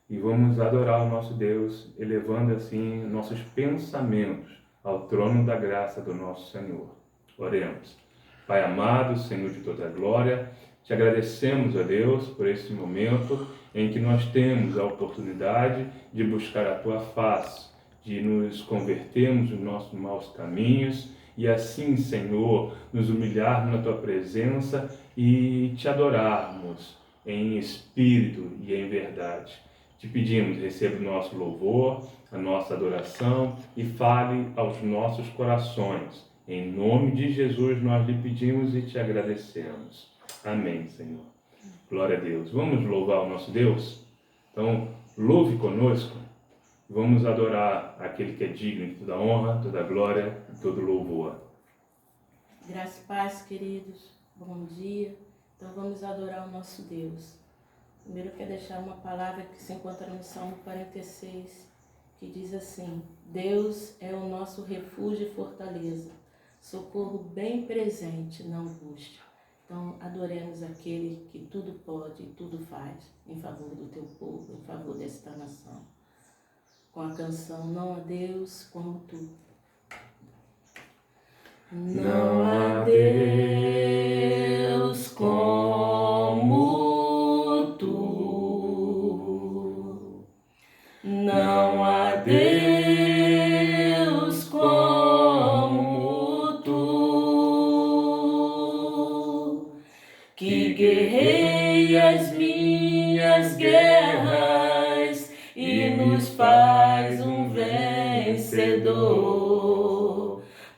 e vamos adorar o nosso Deus, elevando assim nossos pensamentos ao trono da graça do nosso Senhor. Oremos. Pai amado, Senhor de toda a glória, te agradecemos, ó Deus, por esse momento em que nós temos a oportunidade de buscar a Tua face, de nos convertermos dos nossos maus caminhos e assim, Senhor, nos humilharmos na Tua presença e te adorarmos em espírito e em verdade. Te pedimos, receba o nosso louvor, a nossa adoração e fale aos nossos corações. Em nome de Jesus nós lhe pedimos e te agradecemos. Amém, Senhor. Glória a Deus. Vamos louvar o nosso Deus? Então, louve conosco. Vamos adorar aquele que é digno de toda honra, toda glória e todo louvor. Graça e paz, queridos. Bom dia. Então vamos adorar o nosso Deus. Primeiro eu quero deixar uma palavra que se encontra no Salmo 46, que diz assim: Deus é o nosso refúgio e fortaleza, socorro bem presente na angústia. Então adoremos aquele que tudo pode e tudo faz em favor do teu povo, em favor desta nação. Com a canção Não há Deus como tu. Não há Deus como tu. Não há Deus como tu, que guerreias minhas guerras e nos faz um vencedor.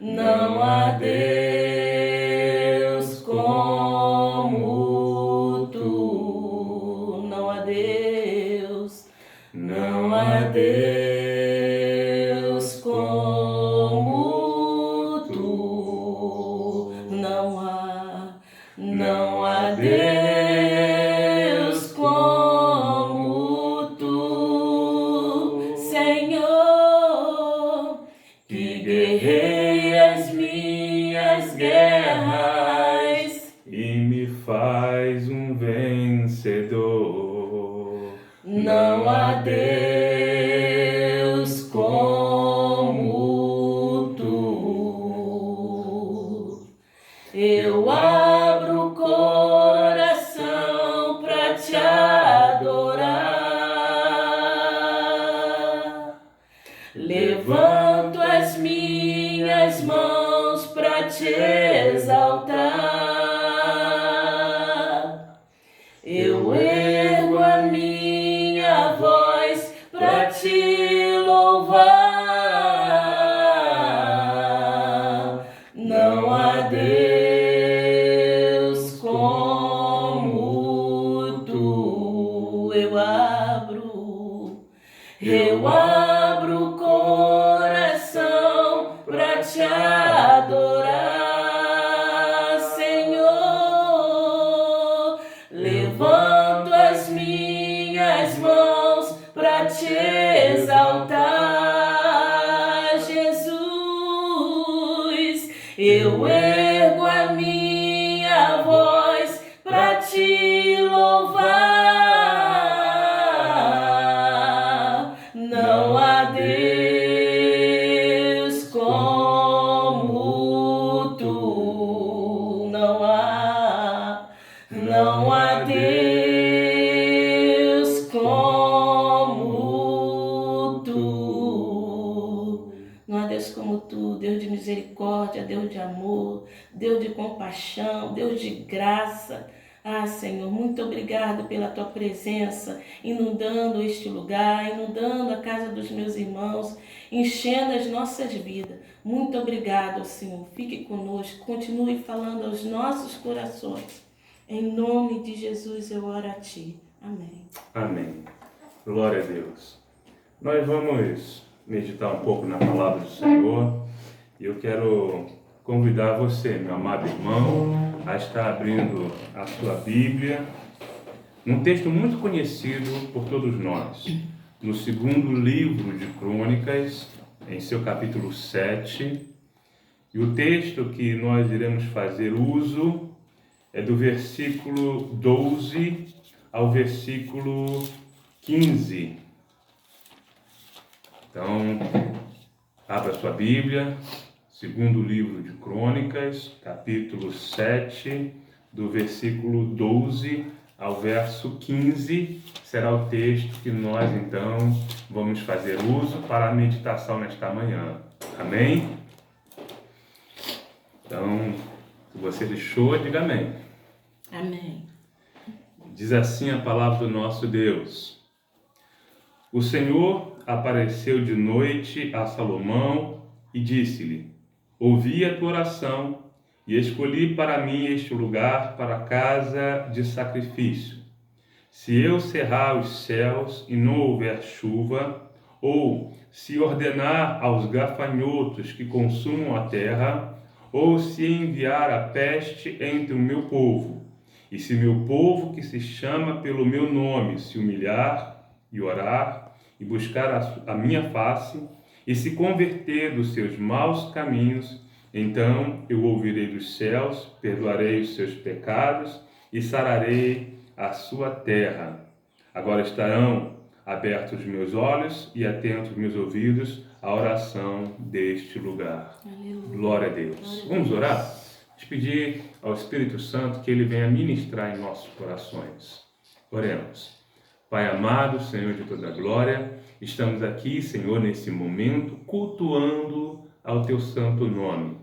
Não há Deus como tu, não há Deus, não há Deus como tu, não há Deus como tu, Senhor, que guerreias minhas guerras E me faz um vencedor. não há Deus como tu. Eu abro o coração pra te adorar. Levanto as minhas mãos pra te exaltar. Eu ergo a minha voz pra te louvar. Não há Deus como tu. Eu abro o coração pra te adorar, Senhor. Levanto as minhas mãos pra te exaltar, Jesus. Eu ergo a minha voz pra te louvar. Não há Deus como tu, não há Deus como tu. Não há Deus como tu, Deus de misericórdia, Deus de amor, Deus de compaixão, Deus de graça. Ah, Senhor, muito obrigado pela Tua presença, inundando este lugar, inundando a casa dos meus irmãos, enchendo as nossas vidas. Muito obrigado, Senhor. Fique conosco, continue falando aos nossos corações. Em nome de Jesus eu oro a Ti. Amém. Amém. Glória a Deus. Nós vamos meditar um pouco na palavra do Senhor e eu quero convidar você, meu amado irmão, a estar abrindo a sua Bíblia, num texto muito conhecido por todos nós, no segundo livro de Crônicas, em seu capítulo 7, e o texto que nós iremos fazer uso é do versículo 12 ao versículo 15. Então, abra sua Bíblia, segundo livro de Crônicas, capítulo 7, do versículo 12 ao verso 15, será o texto que nós, então, vamos fazer uso para a meditação nesta manhã. Amém? Então, se você deixou, diga amém. Amém. Diz assim a palavra do nosso Deus. O Senhor apareceu de noite a Salomão e disse-lhe: ouvi a tua oração e escolhi para mim este lugar para a casa de sacrifício. Se eu cerrar os céus e não houver chuva, ou se ordenar aos gafanhotos que consumam a terra, ou se enviar a peste entre o meu povo, e se meu povo que se chama pelo meu nome se humilhar e orar e buscar a minha face, e se converter dos seus maus caminhos, então eu ouvirei dos céus, perdoarei os seus pecados e sararei a sua terra. Agora estarão abertos os meus olhos e atentos os meus ouvidos à oração deste lugar. Aleluia. Glória a Deus. Glória a Vamos Deus. orar? Vamos pedir ao Espírito Santo que Ele venha ministrar em nossos corações. Oremos. Pai amado, Senhor de toda a glória, estamos aqui, Senhor, nesse momento, cultuando ao Teu santo nome.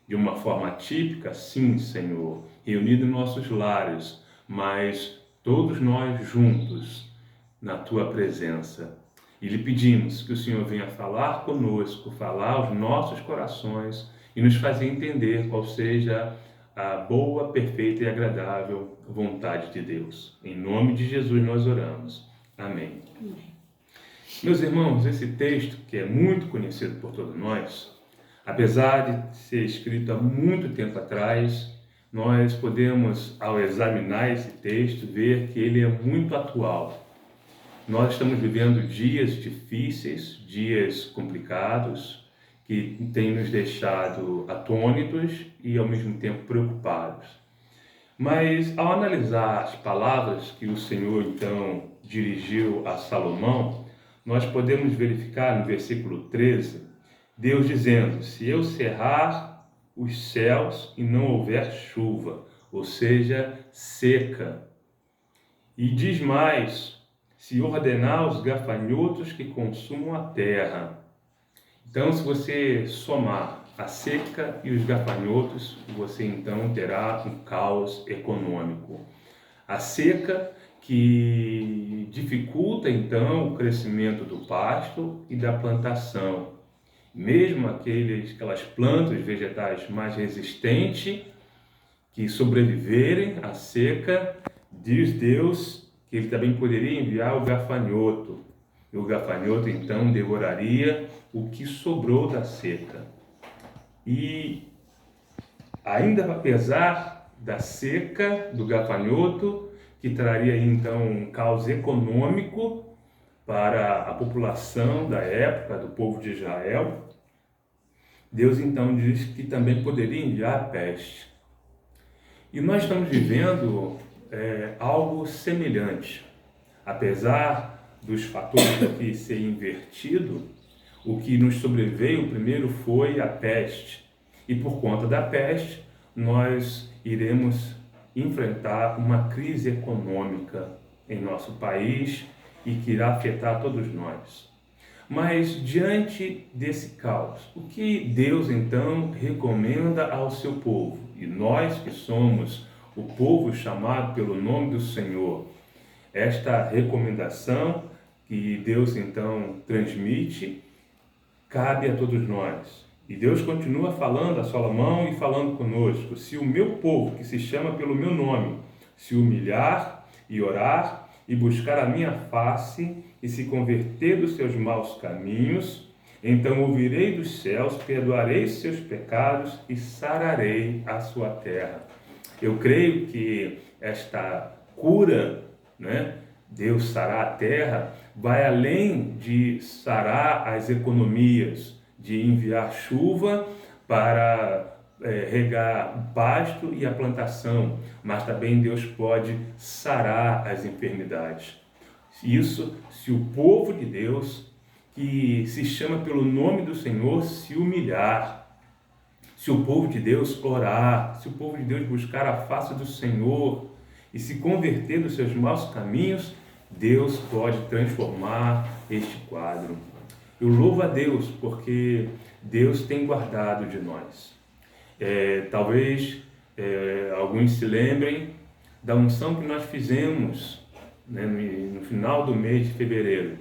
De uma forma típica, sim, Senhor, reunido em nossos lares, mas todos nós juntos na Tua presença. E lhe pedimos que o Senhor venha falar conosco, falar aos nossos corações e nos fazer entender qual seja a boa, perfeita e agradável vontade de Deus. Em nome de Jesus nós oramos. Amém. Amém. Meus irmãos, esse texto, que é muito conhecido por todos nós, apesar de ser escrito há muito tempo atrás, nós podemos, ao examinar esse texto, ver que ele é muito atual. Nós estamos vivendo dias difíceis, dias complicados, que têm nos deixado atônitos e, ao mesmo tempo, preocupados. Mas, ao analisar as palavras que o Senhor, então, dirigiu a Salomão, nós podemos verificar no versículo 13, Deus dizendo: se eu cerrar os céus e não houver chuva, ou seja, seca. E diz mais: se ordenar aos gafanhotos que consumam a terra. Então, se você somar a seca e os gafanhotos, você então terá um caos econômico. A seca que dificulta então o crescimento do pasto e da plantação. Mesmo aquelas plantas vegetais mais resistentes que sobreviverem à seca, diz Deus que Ele também poderia enviar o gafanhoto. E o gafanhoto então devoraria o que sobrou da seca. E ainda apesar da seca do gafanhoto, que traria então um caos econômico para a população da época, do povo de Israel, Deus então diz que também poderia enviar a peste. E nós estamos vivendo algo semelhante. Apesar dos fatores aqui ser invertido, o que nos sobreveio primeiro foi a peste. E por conta da peste, nós iremos enfrentar uma crise econômica em nosso país e que irá afetar todos nós. Mas diante desse caos, o que Deus então recomenda ao seu povo? E nós que somos o povo chamado pelo nome do Senhor, esta recomendação que Deus então transmite cabe a todos nós. E Deus continua falando a Salomão e falando conosco: se o meu povo, que se chama pelo meu nome, se humilhar e orar e buscar a minha face e se converter dos seus maus caminhos, então ouvirei dos céus, perdoarei seus pecados e sararei a sua terra. Eu creio que esta cura, Deus sarar a terra, vai além de sarar as economias, de enviar chuva para regar o pasto e a plantação, mas também Deus pode sarar as enfermidades. Isso se o povo de Deus, que se chama pelo nome do Senhor, se humilhar. Se o povo de Deus orar, se o povo de Deus buscar a face do Senhor e se converter dos seus maus caminhos, Deus pode transformar este quadro. Eu louvo a Deus porque Deus tem guardado de nós. Talvez alguns se lembrem da unção que nós fizemos, né, no final do mês de fevereiro,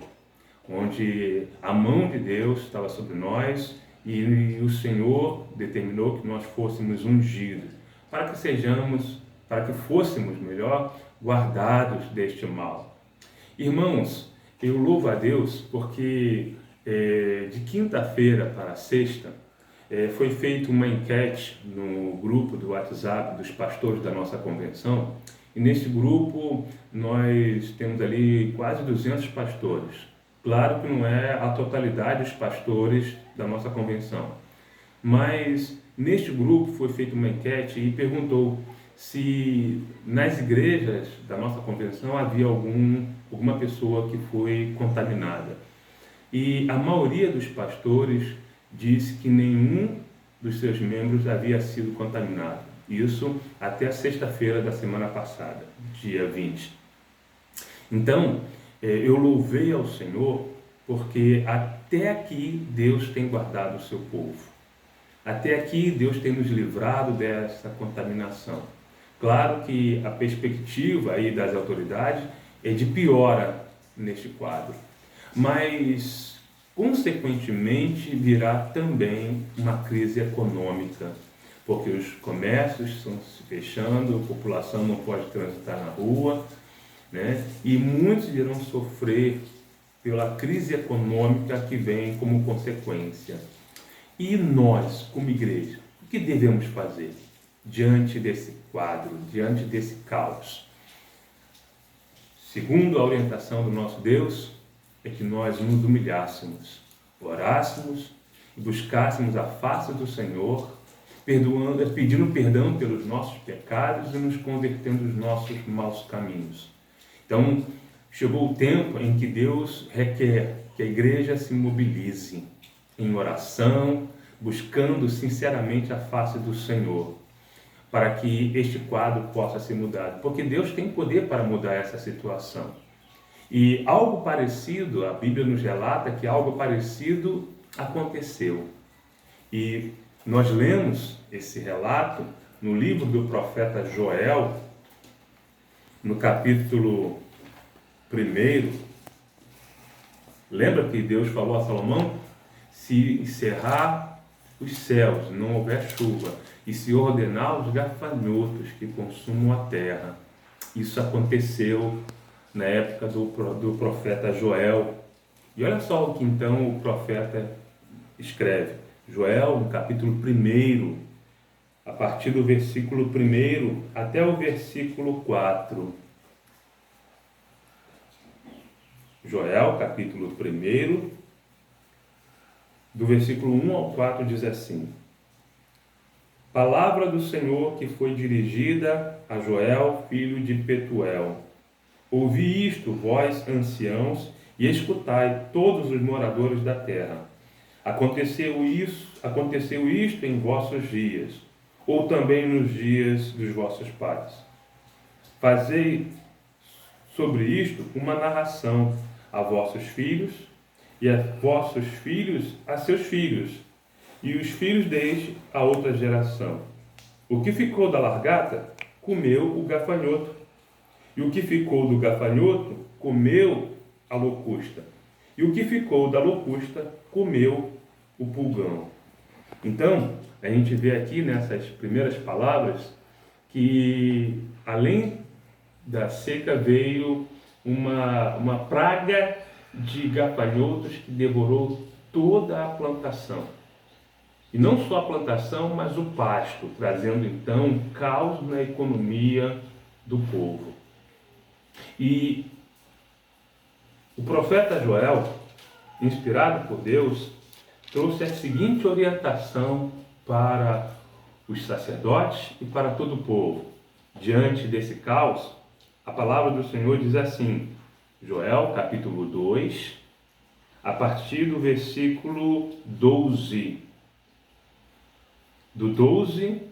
onde a mão de Deus estava sobre nós e o Senhor determinou que nós fôssemos ungidos, para que fôssemos melhor guardados deste mal. Irmãos, eu louvo a Deus porque de quinta-feira para sexta foi feita uma enquete no grupo do WhatsApp dos pastores da nossa convenção, e nesse grupo nós temos ali quase 200 pastores. Claro que não é a totalidade dos pastores da nossa convenção, mas neste grupo foi feita uma enquete e perguntou se nas igrejas da nossa convenção havia alguma pessoa que foi contaminada. E a maioria dos pastores disse que nenhum dos seus membros havia sido contaminado. Isso até a sexta-feira da semana passada, dia 20. Então, eu louvei ao Senhor porque até aqui Deus tem guardado o seu povo. Até aqui Deus tem nos livrado dessa contaminação. Claro que a perspectiva aí das autoridades é de piora neste quadro, mas consequentemente virá também uma crise econômica, porque os comércios estão se fechando, a população não pode transitar na rua, né? E muitos irão sofrer pela crise econômica que vem como consequência. E nós, como igreja, o que devemos fazer diante desse quadro, diante desse caos? Segundo a orientação do nosso Deus, é que nós nos humilhássemos, orássemos e buscássemos a face do Senhor, pedindo perdão pelos nossos pecados e nos convertendo dos nossos maus caminhos. Então, chegou o tempo em que Deus requer que a igreja se mobilize em oração, buscando sinceramente a face do Senhor, para que este quadro possa ser mudado, porque Deus tem poder para mudar essa situação. E algo parecido, a Bíblia nos relata que algo parecido aconteceu. E nós lemos esse relato no livro do profeta Joel, no capítulo 1. Lembra que Deus falou a Salomão? Se encerrar os céus, não houver chuva, e se ordenar os gafanhotos que consumam a terra. Isso aconteceu na época do profeta Joel. E olha só o que então o profeta escreve. Joel, no capítulo 1, a partir do versículo 1 até o versículo 4. Joel, capítulo 1, do versículo 1 ao 4, diz assim: Palavra do Senhor que foi dirigida a Joel, filho de Petuel. Ouvi isto, vós anciãos, e escutai, todos os moradores da terra. Aconteceu isto em vossos dias, ou também nos dias dos vossos pais. Fazei sobre isto uma narração a vossos filhos, e a vossos filhos a seus filhos, e os filhos deste a outra geração. O que ficou da largata, comeu o gafanhoto, e o que ficou do gafanhoto, comeu a locusta, e o que ficou da locusta, comeu o pulgão. Então, a gente vê aqui nessas primeiras palavras que, além da seca, veio uma praga de gafanhotos que devorou toda a plantação. E não só a plantação, mas o pasto, trazendo então caos na economia do povo. E o profeta Joel, inspirado por Deus, trouxe a seguinte orientação para os sacerdotes e para todo o povo. Diante desse caos, a palavra do Senhor diz assim: Joel, capítulo 2, a partir do versículo 12. Do 12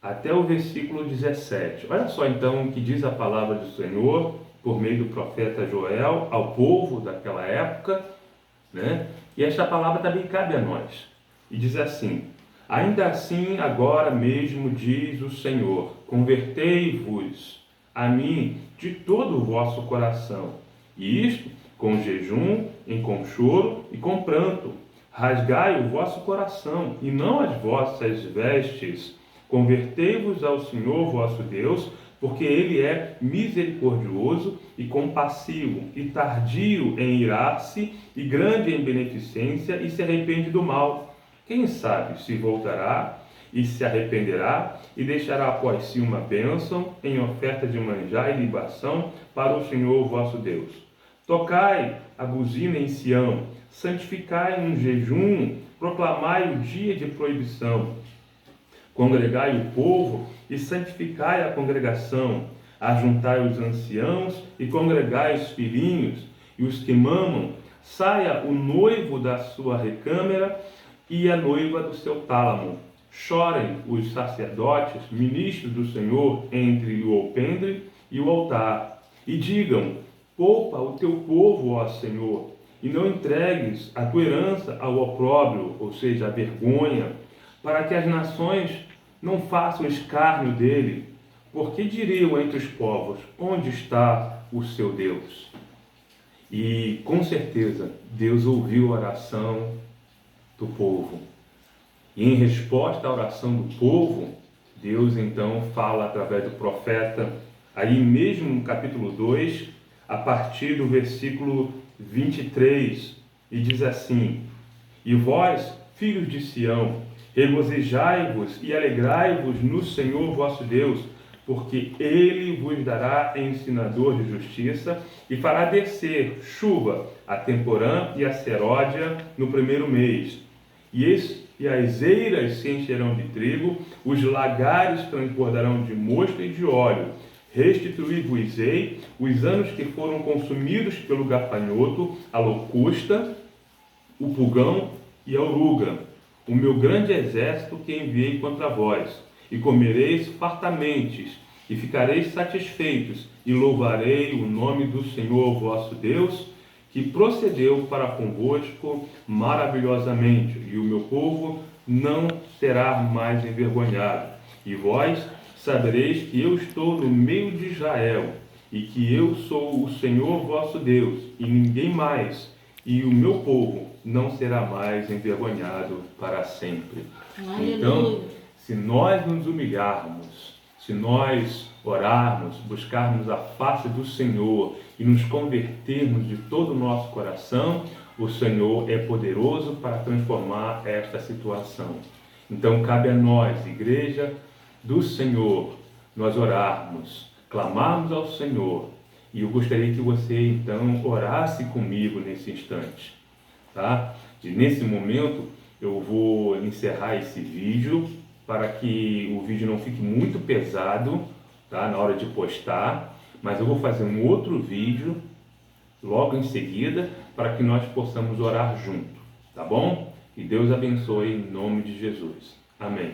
até o versículo 17. Olha só então o que diz a palavra do Senhor por meio do profeta Joel ao povo daquela época, né? E esta palavra também cabe a nós. E diz assim: ainda assim, agora mesmo diz o Senhor, convertei-vos a mim de todo o vosso coração, e isto com jejum, com choro e com pranto. Rasgai o vosso coração e não as vossas vestes. Convertei-vos ao Senhor vosso Deus, porque Ele é misericordioso e compassivo, e tardio em irar-se, e grande em beneficência, e se arrepende do mal. Quem sabe se voltará e se arrependerá, e deixará após si uma bênção em oferta de manjar e libação para o Senhor vosso Deus. Tocai a buzina em Sião, santificai um jejum, proclamai o dia de proibição. Congregai o povo e santificai a congregação. Ajuntai os anciãos e congregai os filhinhos e os que mamam. Saia o noivo da sua recâmara e a noiva do seu tálamo. Chorem os sacerdotes, ministros do Senhor, entre o alpendre e o altar. E digam: poupa o teu povo, ó Senhor, e não entregues a tua herança ao opróbrio, ou seja, a vergonha, para que as nações não façam escárnio dele. Porque diriam entre os povos: onde está o seu Deus? E com certeza Deus ouviu a oração do povo. E em resposta à oração do povo, Deus então fala através do profeta, aí mesmo no capítulo 2, a partir do versículo 23, e diz assim: e vós, filhos de Sião, regozijai-vos e alegrai-vos no Senhor vosso Deus, porque Ele vos dará ensinador de justiça e fará descer chuva a temporã e a seródia no primeiro mês. E as eiras se encherão de trigo, os lagares transbordarão de mosto e de óleo. Restituir-vos-ei os anos que foram consumidos pelo gafanhoto, a locusta, o pulgão e a oruga, o meu grande exército que enviei contra vós, e comereis fartamente, e ficareis satisfeitos, e louvarei o nome do Senhor vosso Deus, que procedeu para convosco maravilhosamente, e o meu povo não será mais envergonhado. E vós sabereis que eu estou no meio de Israel, e que eu sou o Senhor vosso Deus, e ninguém mais, e o meu povo não será mais envergonhado para sempre. Aleluia. Então, se nós nos humilharmos, se nós orarmos, buscarmos a face do Senhor e nos convertermos de todo o nosso coração, o Senhor é poderoso para transformar esta situação. Então, cabe a nós, Igreja do Senhor, nós orarmos, clamarmos ao Senhor. E eu gostaria que você, então, orasse comigo nesse instante, tá? E nesse momento, eu vou encerrar esse vídeo para que o vídeo não fique muito pesado, tá? Na hora de postar, mas eu vou fazer um outro vídeo logo em seguida para que nós possamos orar junto, tá bom? Que Deus abençoe em nome de Jesus. Amém.